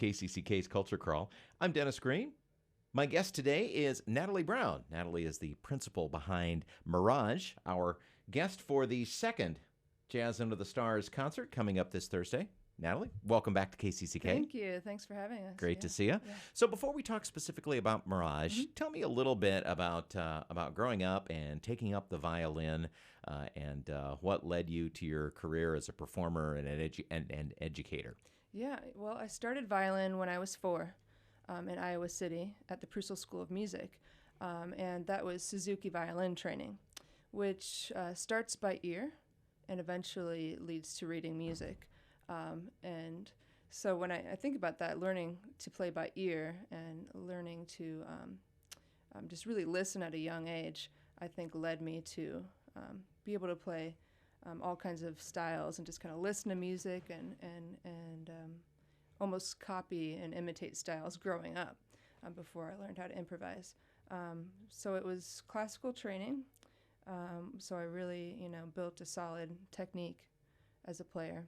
KCCK's Culture Crawl. I'm Dennis Green. My guest today is Natalie Brown. Natalie is the principal behind Mirage, our guest for the second Jazz Under the Stars concert coming up this Thursday. Natalie, welcome back to KCCK. Thank you. Thanks for having us. Great to see you. Yeah. So before we talk specifically about Mirage, tell me a little bit about growing up and taking up the violin and what led you to your career as a performer and an educator. Yeah, well, I started violin when I was 4 in Iowa City at the Purcell School of Music, and that was Suzuki violin training, which starts by ear and eventually leads to reading music. And so when I think about that, learning to play by ear and learning to just really listen at a young age, I think led me to be able to play all kinds of styles and just kind of listen to music and almost copy and imitate styles growing up before I learned how to improvise. So it was classical training. So I really, built a solid technique as a player.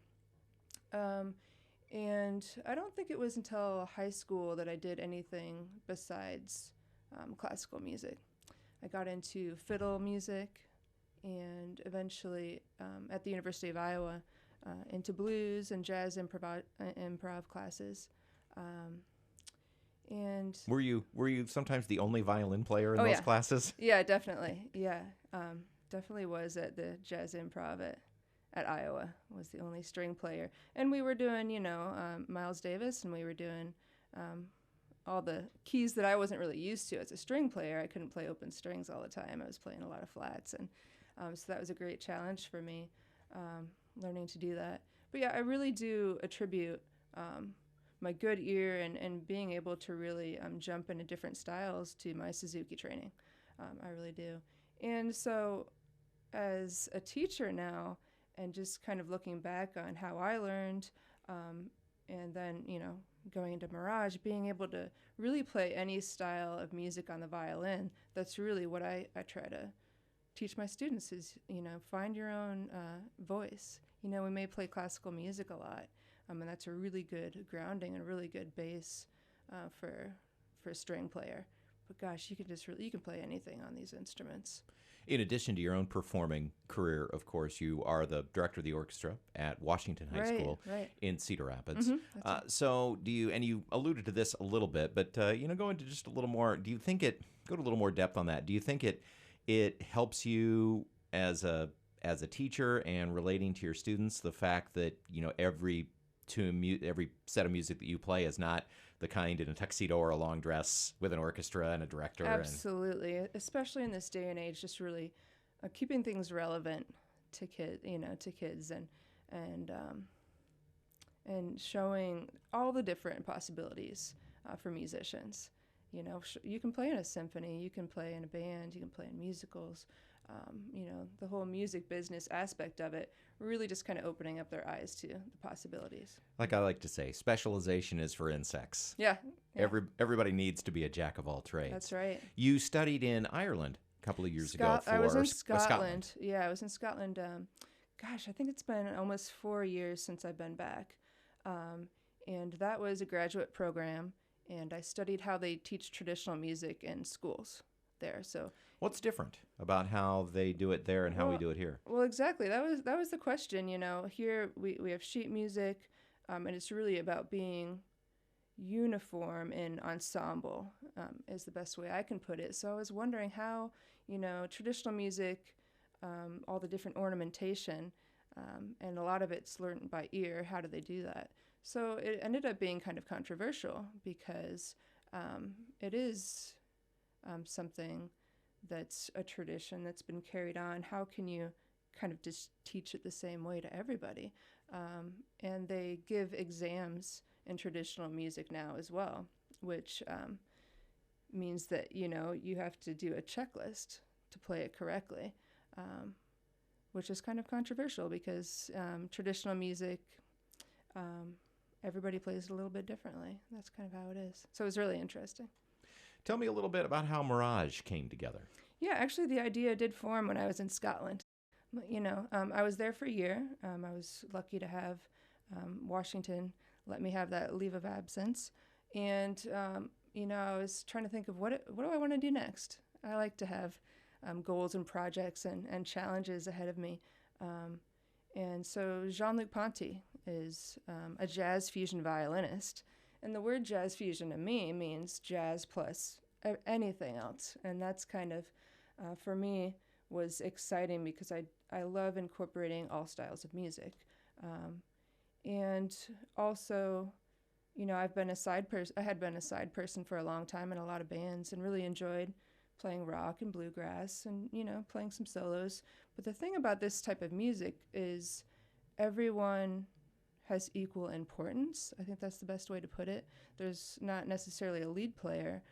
And I don't think it was until high school that I did anything besides classical music. I got into fiddle music and eventually at the University of Iowa into blues and jazz improv classes. And were you sometimes the only violin player in those classes? Yeah, definitely. Yeah, definitely was at the jazz improv at Iowa, was the only string player. And we were doing, Miles Davis, and we were doing all the keys that I wasn't really used to as a string player. I couldn't play open strings all the time. I was playing a lot of flats. And so that was a great challenge for me, learning to do that. But yeah, I really do attribute my good ear and being able to really jump into different styles to my Suzuki training. I really do. And so as a teacher now, and just kind of looking back on how I learned, and then, going into Mirage, being able to really play any style of music on the violin, that's really what I try to teach my students is, find your own voice. We may play classical music a lot, and that's a really good grounding and a really good base for a string player. But gosh, you can play anything on these instruments. In addition to your own performing career, of course, you are the director of the orchestra at Washington High School in Cedar Rapids. So do you, and you alluded to this a little bit, but, go into just a little more, go to a little more depth on that. Do you think it helps you as a teacher and relating to your students, the fact that, every set of music that you play is not the kind in a tuxedo or a long dress with an orchestra and a director? Absolutely, especially in this day and age, just really keeping things relevant to kids and showing all the different possibilities for musicians. You can play in a symphony, you can play in a band, you can play in musicals. The whole music business aspect of it, really just kind of opening up their eyes to the possibilities. Like I like to say, specialization is for insects. Yeah. Everybody needs to be a jack of all trades. That's right. You studied in Ireland a couple of years ago. I was in Scotland. Yeah, I was in Scotland. I think it's been almost 4 years since I've been back. And that was a graduate program, and I studied how they teach traditional music in schools there. So what's different about how they do it there and how we do it here? Well, exactly. That was the question. Here we have sheet music, and it's really about being uniform in ensemble, is the best way I can put it. So I was wondering how, traditional music, all the different ornamentation, and a lot of it's learned by ear. How do they do that? So it ended up being kind of controversial because it is something that's a tradition that's been carried on. How can you kind of just teach it the same way to everybody? And they give exams in traditional music now as well, which means that, you have to do a checklist to play it correctly, which is kind of controversial because traditional music, everybody plays it a little bit differently. That's kind of how it is. So it was really interesting. Tell me a little bit about how Mirage came together. Yeah, actually the idea did form when I was in Scotland. I was there for a year. I was lucky to have Washington let me have that leave of absence. And, I was trying to think of what do I want to do next? I like to have goals and projects and challenges ahead of me. And so Jean-Luc Ponty is a jazz fusion violinist. And the word jazz fusion to me means jazz plus anything else. And that's kind of, for me, was exciting because I love incorporating all styles of music. And also, I had been a side person for a long time in a lot of bands and really enjoyed playing rock and bluegrass and, playing some solos. But the thing about this type of music is everyone has equal importance. I think that's the best way to put it. There's not necessarily a lead player.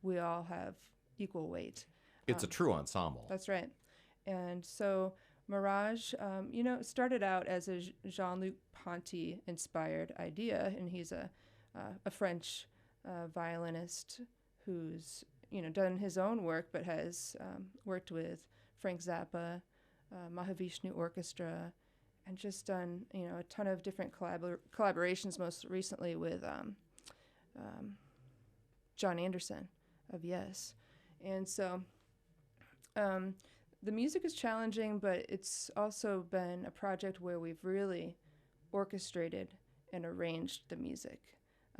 We all have equal weight. It's a true ensemble. That's right. And so Mirage, started out as a Jean-Luc Ponty inspired idea, and he's a French violinist who's done his own work, but has worked with Frank Zappa, Mahavishnu Orchestra, and just done a ton of different collaborations. Most recently with John Anderson of Yes, and so. The music is challenging, but it's also been a project where we've really orchestrated and arranged the music,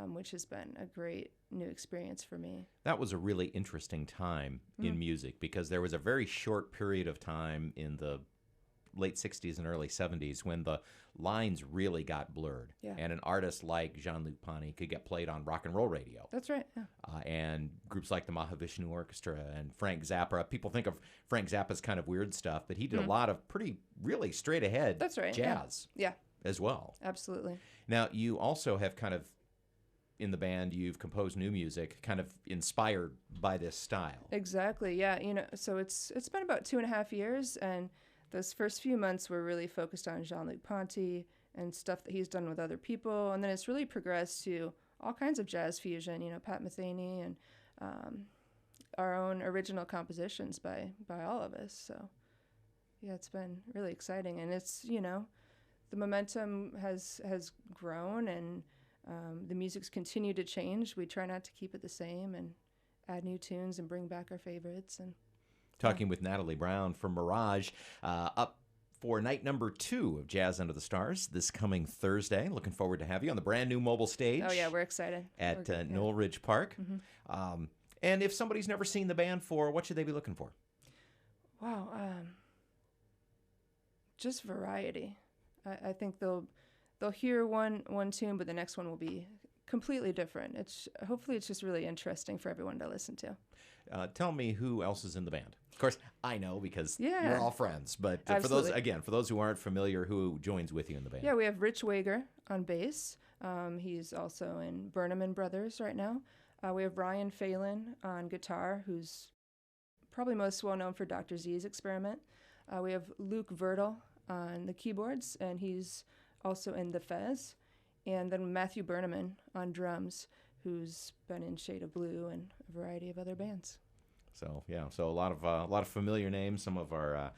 which has been a great new experience for me. That was a really interesting time in music because there was a very short period of time in the late 60s and early 70s when the lines really got blurred. Yeah. And an artist like Jean-Luc Ponty could get played on rock and roll radio. That's right. Yeah. And groups like the Mahavishnu Orchestra and Frank Zappa. People think of Frank Zappa's kind of weird stuff, but he did a lot of really straight ahead That's right. jazz Yeah. as well. Absolutely. Now, you also have kind of, in the band, you've composed new music kind of inspired by this style. Exactly. Yeah. So it's been about 2.5 years, and those first few months were really focused on Jean-Luc Ponty and stuff that he's done with other people. And then it's really progressed to all kinds of jazz fusion, Pat Metheny and our own original compositions by all of us. So, yeah, it's been really exciting. And it's, the momentum has grown, and the music's continued to change. We try not to keep it the same and add new tunes and bring back our favorites. And talking with Natalie Brown from Mirage, up for night number 2 of Jazz Under the Stars this coming Thursday. Looking forward to have you on the brand new mobile stage. Oh, yeah, we're excited. At Noelridge Park. Mm-hmm. And if somebody's never seen the band for, what should they be looking for? Wow. Just variety. I think they'll hear one tune, but the next one will be completely different. Hopefully it's just really interesting for everyone to listen to. Tell me who else is in the band. Of course, I know because you're all friends. But for those who aren't familiar, who joins with you in the band? Yeah, we have Rich Wager on bass. He's also in Burnham and Brothers right now. We have Ryan Phelan on guitar, who's probably most well known for Dr. Z's Experiment. We have Luke Vertel on the keyboards, and he's also in The Fez. And then Matthew Berneman on drums, who's been in Shade of Blue and a variety of other bands. So a lot of familiar names, some of our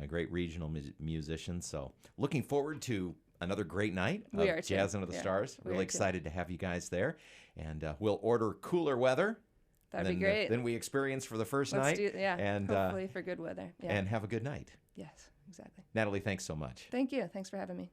great regional musicians. So looking forward to another great night of Jazz Under the Stars. Really excited to have you guys there, and we'll order cooler weather. That'd be great. Then we experience for the first night. And hopefully for good weather. Yeah. And have a good night. Yes, exactly. Natalie, thanks so much. Thank you. Thanks for having me.